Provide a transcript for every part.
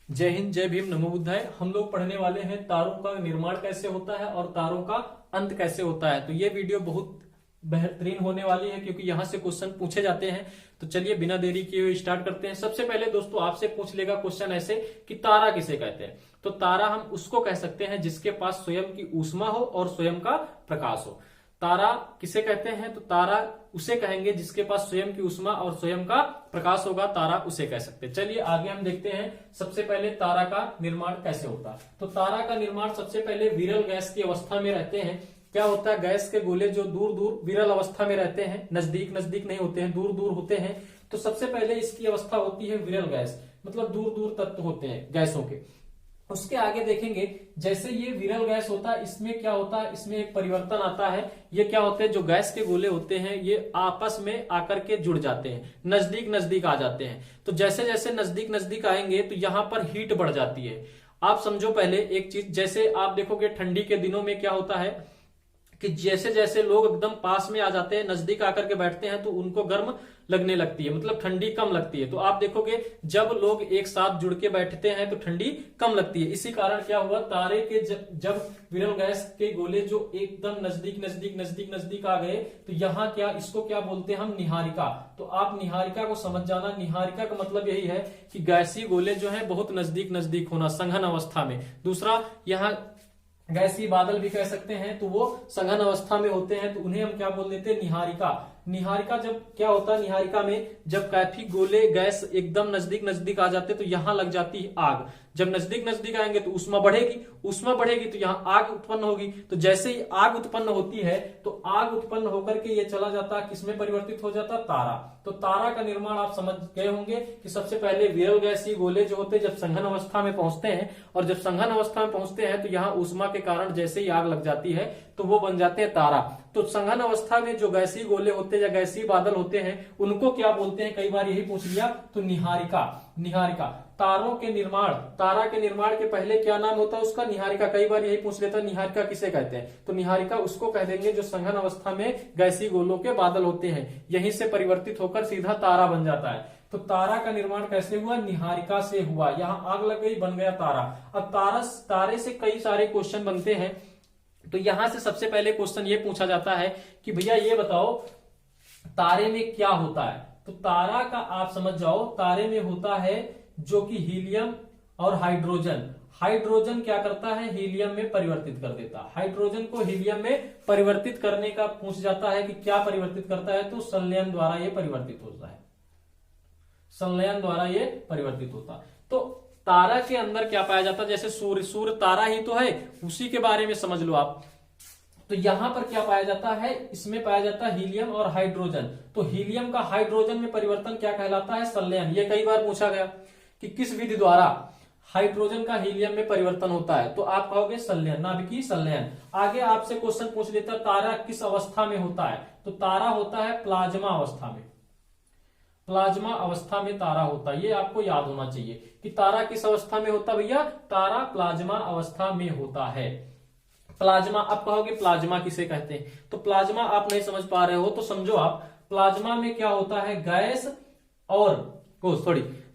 जय हिंद, जय भीम, नमो बुद्धाय। हम लोग पढ़ने वाले हैं तारों का निर्माण कैसे होता है और तारों का अंत कैसे होता है। तो ये वीडियो बहुत बेहतरीन होने वाली है क्योंकि यहाँ से क्वेश्चन पूछे जाते हैं। तो चलिए बिना देरी किए हुए स्टार्ट करते हैं। सबसे पहले दोस्तों आपसे पूछ लेगा क्वेश्चन ऐसे कि तारा किसे कहते हैं। तो तारा हम उसको कह सकते हैं जिसके पास स्वयं की ऊष्मा हो और स्वयं का प्रकाश हो। तारा किसे कहते हैं? तो तारा उसे कहेंगे जिसके पास स्वयं की ऊष्मा और स्वयं का प्रकाश होगा, तारा उसे कह सकते हैं। चलिए आगे हम देखते हैं सबसे पहले तारा का निर्माण कैसे होता है। तो तारा का निर्माण सबसे पहले विरल गैस की अवस्था में रहते हैं। क्या होता है? गैस के गोले जो दूर दूर विरल अवस्था में रहते हैं, नजदीक नजदीक नहीं होते हैं, दूर दूर होते हैं। तो सबसे पहले इसकी अवस्था होती है विरल गैस, मतलब दूर दूर तत्व होते हैं गैसों के। उसके आगे देखेंगे जैसे ये विरल गैस होता है, इसमें क्या होता है, इसमें एक परिवर्तन आता है। ये क्या होते हैं, जो गैस के गोले होते हैं ये आपस में आकर के जुड़ जाते हैं, नजदीक नजदीक आ जाते हैं। तो जैसे जैसे नजदीक नजदीक आएंगे तो यहां पर हीट बढ़ जाती है। आप समझो पहले एक चीज, जैसे आप देखोगे ठंडी के दिनों में क्या होता है कि जैसे जैसे लोग एकदम पास में आ जाते हैं, नजदीक आकर के बैठते हैं तो उनको गर्म लगने लगती है, मतलब ठंडी कम लगती है। तो आप देखोगे जब लोग एक साथ जुड़ के बैठते हैं तो ठंडी कम लगती है। इसी कारण क्या हुआ, तारे के जब विरल गैस के गोले जो एकदम नजदीक नजदीक नजदीक नजदीक आ गए तो यहाँ क्या, इसको क्या बोलते हैं हम, निहारिका। तो आप निहारिका को समझ जाना। निहारिका का मतलब यही है कि गैसीय गोले जो है बहुत नजदीक नजदीक होना, संघन अवस्था में। दूसरा, यहाँ गैसीय बादल भी कह सकते हैं, तो वो सघन अवस्था में होते हैं, तो उन्हें हम क्या बोल देते हैं, निहारिका। निहारिका जब क्या होता है, निहारिका में जब काफी गोले गैस एकदम नजदीक नजदीक आ जाते तो यहां लग जाती है आग। जब नजदीक नजदीक आएंगे तो ऊष्मा बढ़ेगी, ऊष्मा बढ़ेगी तो यहाँ आग उत्पन्न होगी। तो जैसे ही आग उत्पन्न होती है तो आग उत्पन्न होकर के ये चला जाता है, किसमें परिवर्तित हो जाता है, तारा। तो तारा का निर्माण आप समझ गए होंगे कि सबसे पहले विरल गैसीय गोले जो होते हैं जब संघन अवस्था में पहुंचते हैं, और जब संघन अवस्था में पहुंचते हैं तो यहाँ ऊष्मा के कारण जैसे ही आग लग जाती है तो वो बन जाते हैं तारा। तो संघन अवस्था में जो गैसीय गोले होते हैं या गैसीय बादल होते हैं उनको क्या बोलते हैं, कई बार यही पूछ लिया, तो निहारिका। निहारिका। तारों के निर्माण, तारा के निर्माण के पहले क्या नाम होता है उसका, निहारिका। कई बार यही पूछ लेता है निहारिका किसे कहते हैं। तो निहारिका उसको कह देंगे जो संघन अवस्था में गैसीय गोलों के बादल होते हैं, यहीं से परिवर्तित होकर सीधा तारा बन जाता है। तो तारा का निर्माण कैसे हुआ, निहारिका से हुआ। यहाँ आग लग गई, बन गया तारा। अब तारे से कई सारे क्वेश्चन बनते हैं। तो यहां से सबसे पहले क्वेश्चन ये पूछा जाता है कि भैया ये बताओ तारे में क्या होता है। तो तारा का आप समझ जाओ, तारे में होता है जो कि हीलियम और हाइड्रोजन। हाइड्रोजन क्या करता है, हीलियम में परिवर्तित कर देता है। हाइड्रोजन को हीलियम में परिवर्तित करने का पूछ जाता है कि क्या परिवर्तित करता है, तो संलयन द्वारा ये परिवर्तित होता है। संलयन द्वारा ये परिवर्तित होता है। तो तारा के अंदर क्या पाया जाता है, जैसे सूर्य, सूर्य तारा ही तो है, उसी के बारे में समझ लो आप। तो यहां पर क्या पाया जाता है, इसमें पाया जाता है हीलियम और हाइड्रोजन। तो हीलियम का हाइड्रोजन में परिवर्तन क्या कहलाता है, संलयन। ये कई बार पूछा गया कि किस विधि द्वारा हाइड्रोजन का हीलियम में परिवर्तन होता है, तो आप कहोगे संलयन, नाभिकीय संलयन। आगे आपसे क्वेश्चन पूछ लेता है तारा किस अवस्था में होता है। तो तारा होता है प्लाज्मा अवस्था में। प्लाज्मा अवस्था में तारा होता है, ये आपको याद होना चाहिए कि तारा किस अवस्था में होता है भैया, तारा प्लाज्मा अवस्था में होता है। प्लाज्मा, आप कहोगे प्लाज्मा किसे कहते हैं। तो प्लाज्मा आप नहीं समझ पा रहे हो तो समझो आप, प्लाज्मा में क्या होता है, गैस और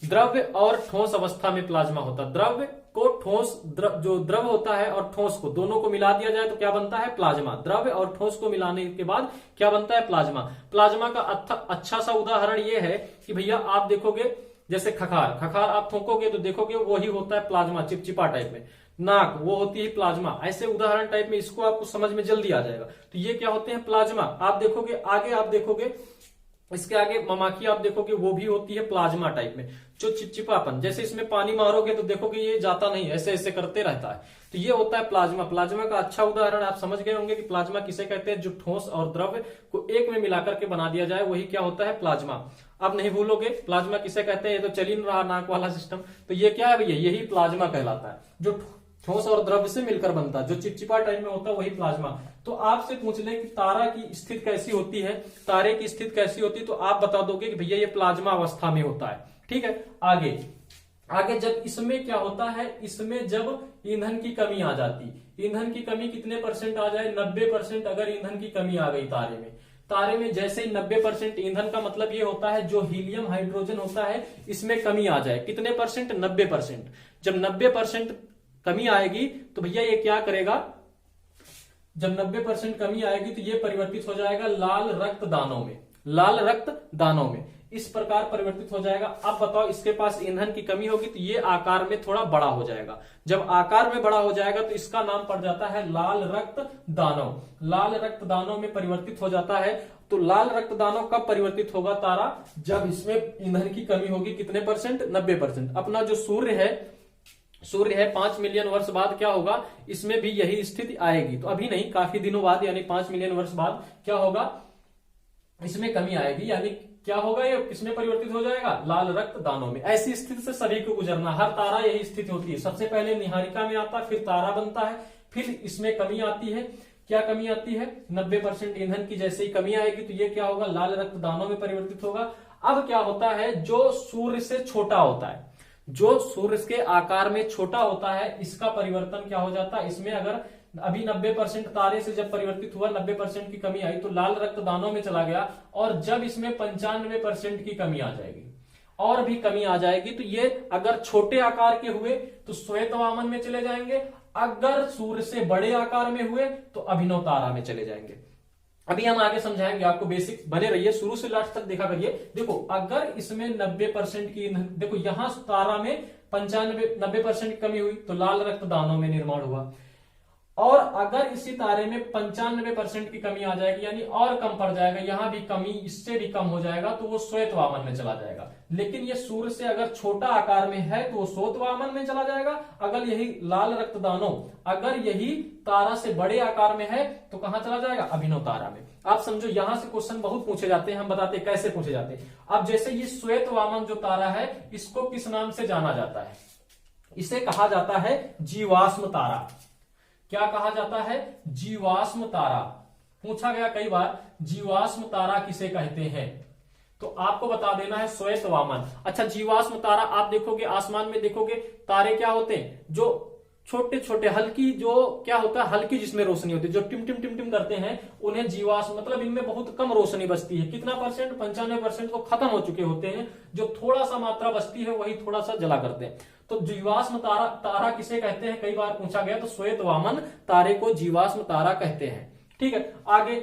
द्रव्य और ठोस अवस्था में प्लाज्मा होता है। द्रव्य को ठोस, जो द्रव होता है और ठोस को, दोनों को मिला दिया जाए तो क्या बनता है, प्लाज्मा। द्रव्य और ठोस को मिलाने के बाद क्या बनता है, प्लाज्मा। प्लाज्मा का अच्छा सा उदाहरण ये है कि भैया आप देखोगे जैसे खखार, खखार आप थूकोगे तो देखोगे वही होता है प्लाज्मा, चिपचिपा टाइप में। नाक, वो होती है प्लाज्मा। ऐसे उदाहरण टाइप में इसको आपको समझ में जल्दी आ जाएगा। तो ये क्या होते हैं, प्लाज्मा। आप देखोगे आगे, आप देखोगे इसके आगे ममाखी आप देखोगे वो भी होती है प्लाज्मा टाइप में, जो चिपचिपापन, जैसे इसमें पानी मारोगे तो देखोगे ये जाता नहीं, ऐसे ऐसे करते रहता है। तो ये होता है प्लाज्मा। प्लाज्मा का अच्छा उदाहरण आप समझ गए होंगे कि प्लाज्मा किसे कहते हैं, जो ठोस और द्रव्य को एक में मिलाकर के बना दिया जाए वही क्या होता है, प्लाज्मा। आप नहीं भूलोगे प्लाज्मा किसे कहते हैं, ये तो चल ही नहीं रहा नाक वाला सिस्टम। तो ये क्या है भैया, यही प्लाज्मा कहलाता है, जो ठोस और द्रव्य से मिलकर बनता है, जो चिपचिपा टाइप में होता है वही प्लाज्मा। तो आपसे पूछ ले कि तारा की स्थिति कैसी होती है, तारे की स्थिति कैसी होती है, तो आप बता दोगे कि भैया ये प्लाज्मा अवस्था में होता है। ठीक है, आगे जब इसमें क्या होता है, इसमें जब ईंधन की कमी आ जाती, ईंधन की कमी कितने परसेंट आ जाए, 90% अगर ईंधन की कमी आ गई तारे में, तारे में जैसे ही 90% ईंधन का मतलब ये होता है जो हीलियम हाइड्रोजन होता है इसमें कमी आ जाए। कितने परसेंट? 90%। जब 90% कमी आएगी तो भैया ये क्या करेगा, जब 90% कमी आएगी तो ये परिवर्तित हो जाएगा लाल रक्त दानों में, लाल रक्त दानों में इस प्रकार परिवर्तित हो जाएगा। अब बताओ इसके पास ईंधन की कमी होगी तो ये आकार में थोड़ा बड़ा हो जाएगा। जब आकार में बड़ा हो जाएगा तो इसका नाम पड़ जाता है लाल रक्त दानव, लाल रक्त दानव में परिवर्तित हो जाता है। तो लाल रक्त दानव कब परिवर्तित होगा तारा? जब इसमें ईंधन की कमी होगी। कितने परसेंट? 90%। अपना जो सूर्य है 5 मिलियन वर्ष बाद क्या होगा, इसमें भी यही स्थिति आएगी। तो अभी नहीं, काफी दिनों बाद यानी 5 मिलियन वर्ष बाद क्या होगा, इसमें कमी आएगी। यानी क्या होगा, ये किसमें परिवर्तित हो जाएगा? लाल रक्त दानों में। ऐसी स्थिति से सभी को गुजरना, हर तारा यही स्थिति होती है। सबसे पहले निहारिका में आता है, फिर तारा बनता है, फिर इसमें कमी आती है। क्या कमी आती है? 90% ईंधन की जैसे ही कमी आएगी तो ये क्या होगा, लाल रक्त दानों में परिवर्तित होगा। अब क्या होता है, जो सूर्य से छोटा होता है, जो सूर्य के आकार में छोटा होता है, इसका परिवर्तन क्या हो जाता है, इसमें अगर अभी 90% तारे से जब परिवर्तित हुआ, 90% की कमी आई तो लाल रक्त दानों में चला गया। और जब इसमें 95% की कमी आ जाएगी और भी कमी आ जाएगी तो ये अगर छोटे आकार के हुए तो श्वेत वामन में चले जाएंगे, अगर सूर्य से बड़े आकार में हुए तो अभिनव तारा में चले जाएंगे। अभी हम आगे समझाएंगे आपको, बेसिक बने रहिए, शुरू से लास्ट तक देखा करिए। देखो अगर इसमें 90% की, देखो यहां तारा में 90% की कमी हुई तो लाल रक्त दानों में निर्माण हुआ। और अगर इसी तारे में 95% की कमी आ जाएगी यानी और कम पड़ जाएगा, यहां भी कमी इससे भी कम हो जाएगा तो वो श्वेत वामन में चला जाएगा। लेकिन ये सूर्य से अगर छोटा आकार में है तो वो श्वेत वामन में चला जाएगा। अगर यही लाल रक्त दानों अगर यही तारा से बड़े आकार में है तो कहां चला जाएगा, अभिनव तारा में। आप समझो, यहां से क्वेश्चन बहुत पूछे जाते हैं, हम बताते हैं कैसे पूछे जाते हैं। अब जैसे ये श्वेत वामन जो तारा है इसको किस नाम से जाना जाता है, इसे कहा जाता है जीवाश्म तारा। क्या कहा जाता है, जीवाश्म तारा। पूछा गया कई बार, जीवाश्म तारा किसे कहते हैं, तो आपको बता देना है श्वेत वामन। अच्छा, जीवाश्म तारा आप देखोगे, आसमान में देखोगे तारे क्या होते हैं, जो छोटे छोटे हल्की, जो क्या होता है हल्की जिसमें रोशनी होती है, जो टिम टिम टिम टिम करते हैं उन्हें जीवाश्म, मतलब इनमें बहुत कम रोशनी बचती है। कितना परसेंट? 95% तो खत्म हो चुके होते हैं, जो थोड़ा सा मात्रा बचती है वही थोड़ा सा जला करते हैं। तो जीवाश्म तारा किसे कहते हैं, कई बार पूछा गया, तो श्वेत वामन तारे को जीवाश्म तारा कहते हैं। ठीक है, आगे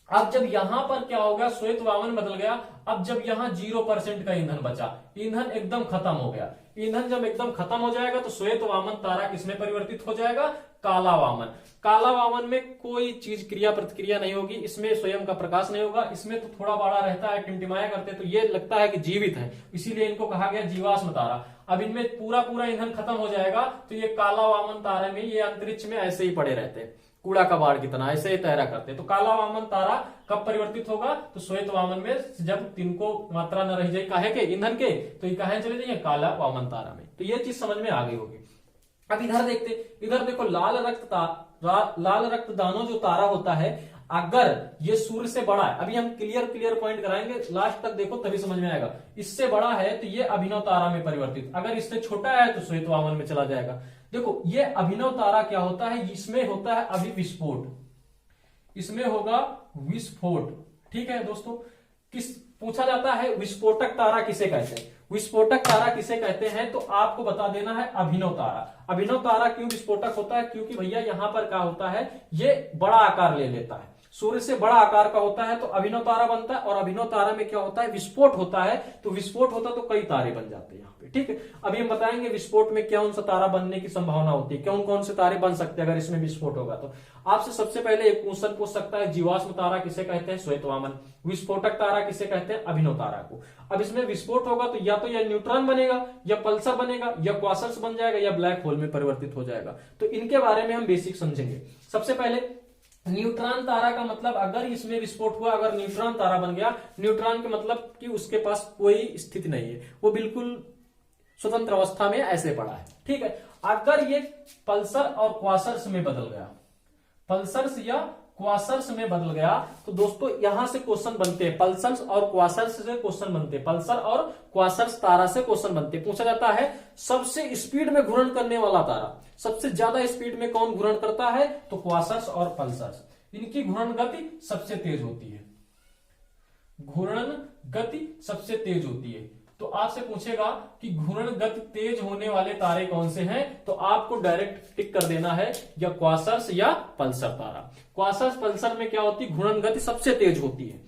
अब जब यहां पर क्या होगा, श्वेत वामन बदल गया। अब जब यहां 0% का ईंधन बचा, ईंधन एकदम खत्म हो गया, ईंधन जब एकदम खत्म हो जाएगा तो श्वेत वामन तारा किसमें परिवर्तित हो जाएगा, काला वामन। काला वामन में कोई चीज क्रिया प्रतिक्रिया नहीं होगी, इसमें स्वयं का प्रकाश नहीं होगा, इसमें तो थोड़ा बड़ा रहता है, टिमटिमाया करते तो ये लगता है कि जीवित है, इसीलिए इनको कहा गया जीवाश्म तारा। अब इनमें पूरा ईंधन खत्म हो जाएगा तो ये काला वामन तारे में, ये अंतरिक्ष में ऐसे ही पड़े रहते हैं, कूड़ा कबाड़ की तरह ऐसे ही तैरा करते। तो काला वामन तारा कब परिवर्तित होगा, तो श्वेत वामन में, जब तिनको मात्रा न रह जाए काहे के, ईंधन के, तो ये काहे चले जाइए, काला वामन तारा में। तो ये चीज समझ में आ गई होगी। अब इधर देखते, इधर देखो लाल रक्त दानों जो तारा होता है, अगर ये सूर्य से बड़ा है, अभी हम क्लियर पॉइंट कराएंगे, लास्ट तक देखो तभी समझ में आएगा। इससे बड़ा है तो ये अभिनव तारा में परिवर्तित, अगर इससे छोटा है तो श्वेत वामन में चला जाएगा। देखो ये अभिनव तारा क्या होता है, इसमें होता है अभी विस्फोट, इसमें होगा विस्फोट। ठीक है दोस्तों, किस पूछा जाता है विस्फोटक तारा किसे कहते हैं, विस्फोटक तारा किसे कहते हैं, तो आपको बता देना है अभिनव तारा। अभिनव तारा क्यों विस्फोटक होता है, क्योंकि भैया यहां पर क्या होता है, ये बड़ा आकार ले लेता है, सूर्य से बड़ा आकार का होता है तो अभिनव तारा बनता है। और अभिनव तारा में क्या होता है, विस्फोट होता है, तो विस्फोट होता तो कई तारे बन जाते हैं यहाँ पे। ठीक है, अभी हम बताएंगे विस्फोट में कौन सा तारा बनने की संभावना होती है, कौन कौन से तारे बन सकते हैं अगर इसमें विस्फोट होगा। तो आपसे सबसे पहले एक क्वेश्चन पूछ सकता है, जीवाश्म तारा किसे कहते हैं, श्वेत वामन। विस्फोटक तारा किसे कहते हैं, अभिनव तारा को। अब इसमें विस्फोट होगा तो या तो यह न्यूट्रॉन बनेगा, या पल्सर बनेगा, या क्वासर्स बन जाएगा, या ब्लैक होल में परिवर्तित हो जाएगा। तो इनके बारे में हम बेसिक समझेंगे। सबसे पहले न्यूट्रॉन तारा का मतलब, अगर इसमें विस्फोट हुआ, अगर न्यूट्रॉन तारा बन गया, न्यूट्रॉन के मतलब कि उसके पास कोई स्थिति नहीं है, वो बिल्कुल स्वतंत्र अवस्था में ऐसे पड़ा है। ठीक है, अगर ये पल्सर और क्वासर्स में बदल गया, पल्सर्स या क्वासर्स में बदल गया, तो दोस्तों यहां से क्वेश्चन बनते हैं, पल्सर्स और क्वासर्स से क्वेश्चन बनते हैं, पल्सर और क्वासर्स तारा से क्वेश्चन बनते हैं। पूछा जाता है सबसे स्पीड में घूर्णन करने वाला तारा, सबसे ज्यादा स्पीड में कौन घूर्णन करता है, तो क्वासर्स और पल्सर्स, इनकी घूर्णन गति सबसे तेज होती है। घूर्णन गति सबसे तेज होती है। तो आपसे पूछेगा कि घूर्णन गति तेज होने वाले तारे कौन से हैं, तो आपको डायरेक्ट टिक कर देना है या क्वासर्स या पल्सर तारा। क्वासर्स पल्सर में क्या होती है, घूर्णन गति सबसे तेज होती है।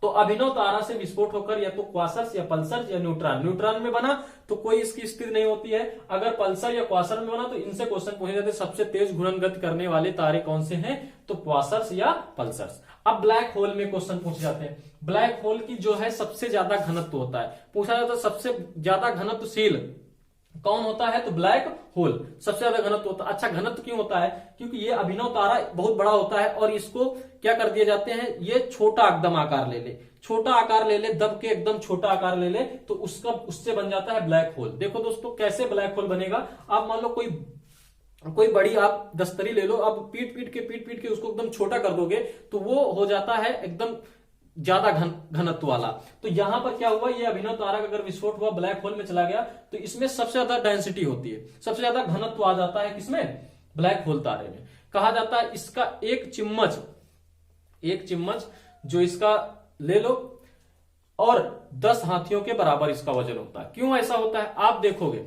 तो अभिनव तारा से विस्फोट होकर या तो क्वासर्स या पल्सर या न्यूट्रॉन, न्यूट्रॉन में बना तो कोई इसकी स्थिति नहीं होती है, अगर पल्सर या क्वासर में बना तो इनसे क्वेश्चन पूछे जाते हैं सबसे तेज घूर्णन गति करने वाले तारे कौन से हैं, तो क्वासर्स या पल्सर्स। अब ब्लैक होल में क्वेश्चन पूछे जाते हैं, ब्लैक होल की जो है सबसे ज्यादा घनत्व होता है, पूछा जाता है सबसे ज्यादा घनत्वशील कौन होता है, तो ब्लैक होल सबसे ज्यादा घनत्व होता है। अच्छा, घनत्व क्यों होता है, क्योंकि ये अभिनव तारा बहुत बड़ा होता है और इसको क्या कर दिए जाते हैं, ये छोटा एकदम आकार ले ले, छोटा आकार ले ले, दब के एकदम छोटा आकार ले ले, तो उसका उससे बन जाता है ब्लैक होल। देखो दोस्तों कैसे ब्लैक होल बनेगा, आप मान लो कोई बड़ी आप दस्तरी ले लो, अब पीट पीट के उसको एकदम छोटा कर दोगे तो वो हो जाता है एकदम ज्यादा घनत्व वाला। तो यहां पर क्या हुआ, ये अभिनव तारा का अगर विस्फोट हुआ ब्लैक होल में चला गया तो इसमें सबसे ज्यादा डेंसिटी होती है, सबसे ज्यादा घनत्व आ जाता है किसमें, ब्लैक होल तारे में। कहा जाता है इसका एक चिम्मच जो इसका ले लो और 10 हाथियों के बराबर इसका वजन होता है। क्यों ऐसा होता है, आप देखोगे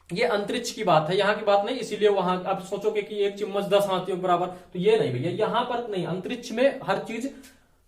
ये अंतरिक्ष की बात है, यहां की बात नहीं, इसीलिए वहां आप सोचोगे कि एक चिम्मच 10 हाथियों के बराबर, तो ये नहीं भैया, यहां पर नहीं, अंतरिक्ष में हर चीज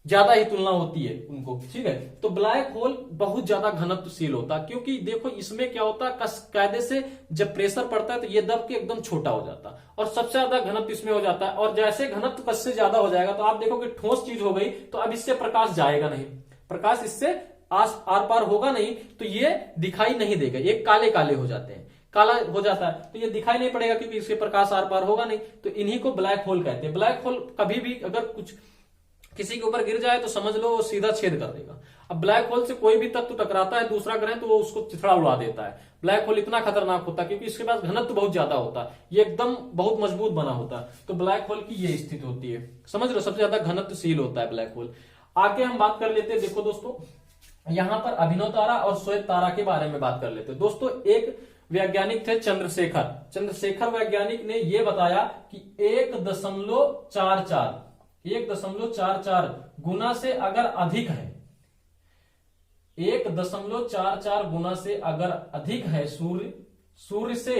ज्यादा ही तुलना होती है उनको, ठीक है। तो ब्लैक होल बहुत ज्यादा घनत्वशील होता है, क्योंकि देखो इसमें क्या होता है, कायदे से जब प्रेशर पड़ता है तो ये दब के एकदम छोटा हो जाता है और सबसे ज्यादा घनत्व इसमें हो जाता है। और जैसे घनत्व कस से ज्यादा हो जाएगा तो आप देखोगे ठोस चीज हो गई तो अब इससे प्रकाश जाएगा नहीं, प्रकाश इससे आर पार होगा नहीं, तो ये दिखाई नहीं देगा, ये काले काले हो जाते हैं, काला हो जाता है तो ये दिखाई नहीं पड़ेगा क्योंकि इससे प्रकाश आर पार होगा नहीं, तो इन्हीं को ब्लैक होल कहते हैं। ब्लैक होल कभी भी अगर कुछ किसी के ऊपर गिर जाए तो समझ लो वो सीधा छेद कर देगा। अब ब्लैक होल से कोई भी तत्व टकराता है दूसरा ग्रह तो वो उसको चिथड़ा उड़ा देता है। ब्लैक होल इतना खतरनाक होता है क्योंकि इसके पास घनत्व बहुत ज्यादा होता है, ये एकदम बहुत मजबूत बना होता है। तो ब्लैक होल की ये स्थिति होती है, समझ लो सबसे ज्यादा घनत्वशील होता है ब्लैक होल। आगे हम बात कर लेते हैं, देखो दोस्तों यहां पर अभिनव तारा और श्वेत तारा के बारे में बात कर लेते हैं। दोस्तों एक वैज्ञानिक थे चंद्रशेखर वैज्ञानिक ने यह बताया कि 1.44 गुना से अगर अधिक है, 1.44 गुना से अगर अधिक है सूर्य से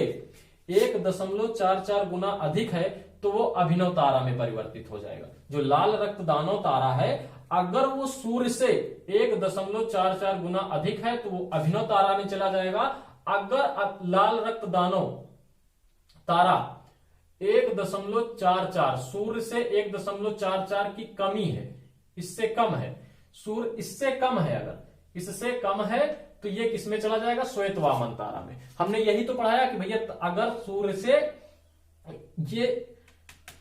1.44 गुना अधिक है तो वो अभिनव तारा में परिवर्तित हो जाएगा। जो लाल रक्त दानव तारा है अगर वो सूर्य से 1.44 गुना अधिक है तो वो अभिनव तारा में चला जाएगा। अगर लाल रक्त दानव तारा 1.44 सूर्य से 1.44 की कमी है, इससे कम है, सूर्य इससे कम है, अगर इससे कम है तो ये किसमें चला जाएगा, श्वेत वामन तारा में। हमने यही तो पढ़ाया कि भैया अगर सूर्य से ये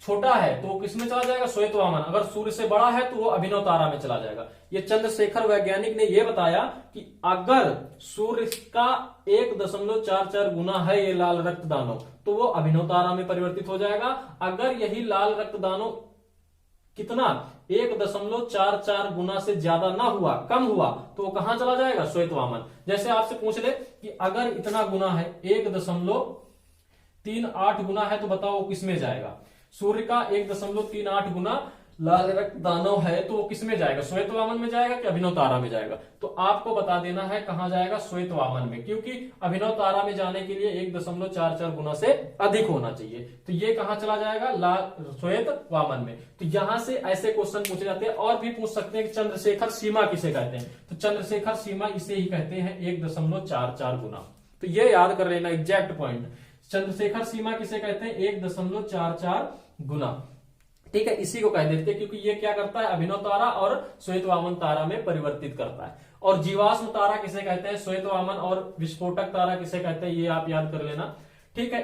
छोटा है तो वो किसमें चला जाएगा, श्वेत वामन, अगर सूर्य से बड़ा है तो वो अभिनव तारा में चला जाएगा। ये चंद्रशेखर वैज्ञानिक ने यह बताया कि अगर सूर्य का 1.44 गुना है ये लाल रक्त दानव तो वो अभिनव तारा में परिवर्तित हो जाएगा। अगर यही लाल रक्त दानव कितना 1.44 गुना से ज्यादा ना हुआ, कम हुआ, तो वो कहां चला जाएगा, श्वेत वामन। जैसे आपसे पूछ ले कि अगर इतना गुना है 1.38 गुना है तो बताओ वो किसमें जाएगा, सूर्य का 1.38 गुना लाल रक्त दानव है तो वो किसमें जाएगा, श्वेत वामन में जाएगा कि अभिनव तारा में जाएगा। तो आपको बता देना है कहां जाएगा, श्वेत वामन में, क्योंकि अभिनव तारा में जाने के लिए 1.44 गुना से अधिक होना चाहिए। तो ये कहां चला जाएगा, श्वेत वामन में। तो यहां से ऐसे क्वेश्चन पूछे जाते हैं। और भी पूछ सकते हैं कि चंद्रशेखर सीमा किसे कहते हैं, तो चंद्रशेखर सीमा इसे ही कहते हैं 1.44 गुना। तो ये याद कर लेना एग्जैक्ट पॉइंट, चंद्रशेखर सीमा किसे कहते हैं, 1.44 गुना, ठीक है। इसी को कह देते हैं क्योंकि ये क्या करता है, अभिनव तारा और श्वेत वामन तारा में परिवर्तित करता है। और जीवाश्म तारा किसे कहते हैं, श्वेत वामन, और विस्फोटक तारा किसे कहते हैं, ये आप याद कर लेना, ठीक है।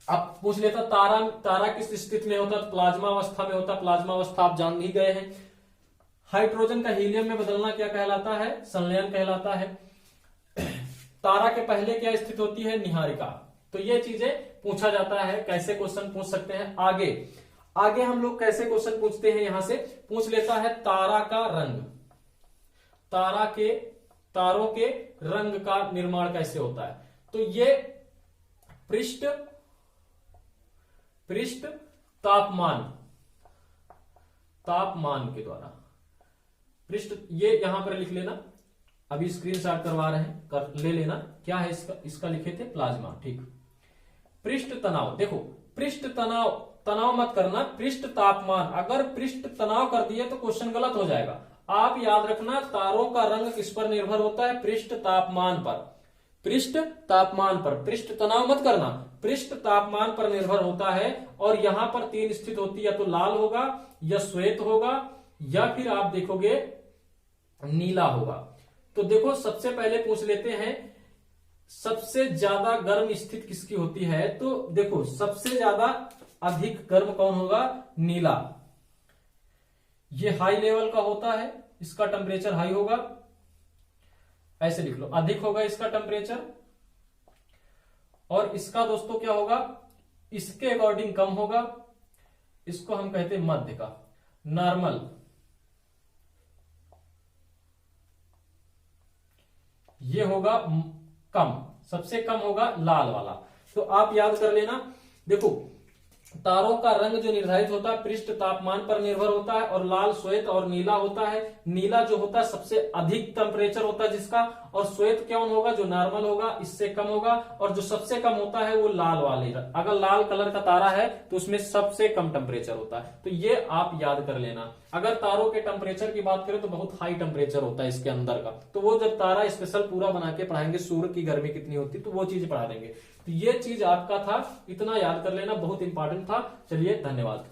अब पूछ लेता तारा किस स्थिति में होता है, प्लाज्मा अवस्था में होता है। प्लाज्मा अवस्था आप जान ही गए हैं। हाइड्रोजन का हीलियम में बदलना क्या कहलाता है, संलयन कहलाता है। तारा के पहले क्या स्थिति होती है, निहारिका। तो ये चीजें पूछा जाता है, कैसे क्वेश्चन पूछ सकते हैं। आगे हम लोग कैसे क्वेश्चन पूछते हैं, यहां से पूछ लेता है तारा का रंग, तारों के रंग का निर्माण कैसे होता है। तो ये पृष्ठ तापमान के द्वारा, पृष्ठ, ये यहां पर लिख लेना, अभी स्क्रीनशॉट करवा रहे हैं, कर ले लेना। क्या है इसका लिखे थे प्लाज्मा, ठीक। पृष्ठ तनाव, देखो पृष्ठ तनाव, तनाव मत करना, पृष्ठ तापमान। अगर पृष्ठ तनाव कर दिए तो क्वेश्चन गलत हो जाएगा। आप याद रखना तारों का रंग किस पर निर्भर होता है, पृष्ठ तापमान पर, पृष्ठ तापमान पर। पृष्ठ तनाव मत करना, पृष्ठ तापमान पर निर्भर होता है। और यहां पर 3 स्थिति होती है, या तो लाल होगा या श्वेत होगा या फिर आप देखोगे नीला होगा। तो देखो सबसे पहले पूछ लेते हैं सबसे ज्यादा गर्म स्थिति किसकी होती है। तो देखो सबसे ज्यादा अधिक गर्म कौन होगा, नीला। ये हाई लेवल का होता है, इसका टेम्परेचर हाई होगा, ऐसे लिख लो, अधिक होगा इसका टेम्परेचर। और इसका दोस्तों क्या होगा, इसके अकॉर्डिंग कम होगा, इसको हम कहते हैं मध्य का, नॉर्मल। ये होगा कम, सबसे कम होगा लाल वाला। तो आप याद कर लेना, देखो तारों का रंग जो निर्धारित होता है पृष्ठ तापमान पर निर्भर होता है, और लाल श्वेत और नीला होता है। नीला जो होता है सबसे अधिक टेम्परेचर होता है जिसका, और श्वेत क्या होगा, जो नॉर्मल होगा, इससे कम होगा। और जो सबसे कम होता है वो लाल वाले, अगर लाल कलर का तारा है तो उसमें सबसे कम टेम्परेचर होता है। तो ये आप याद कर लेना। अगर तारों के टेम्परेचर की बात करें तो बहुत हाई टेम्परेचर होता है इसके अंदर का, तो वो जब तारा स्पेशल पूरा बना के पढ़ाएंगे सूर्य की गर्मी कितनी होती है, तो वो चीज पढ़ा देंगे। तो ये चीज आपका था, इतना याद कर लेना, बहुत इंपॉर्टेंट था। चलिए धन्यवाद।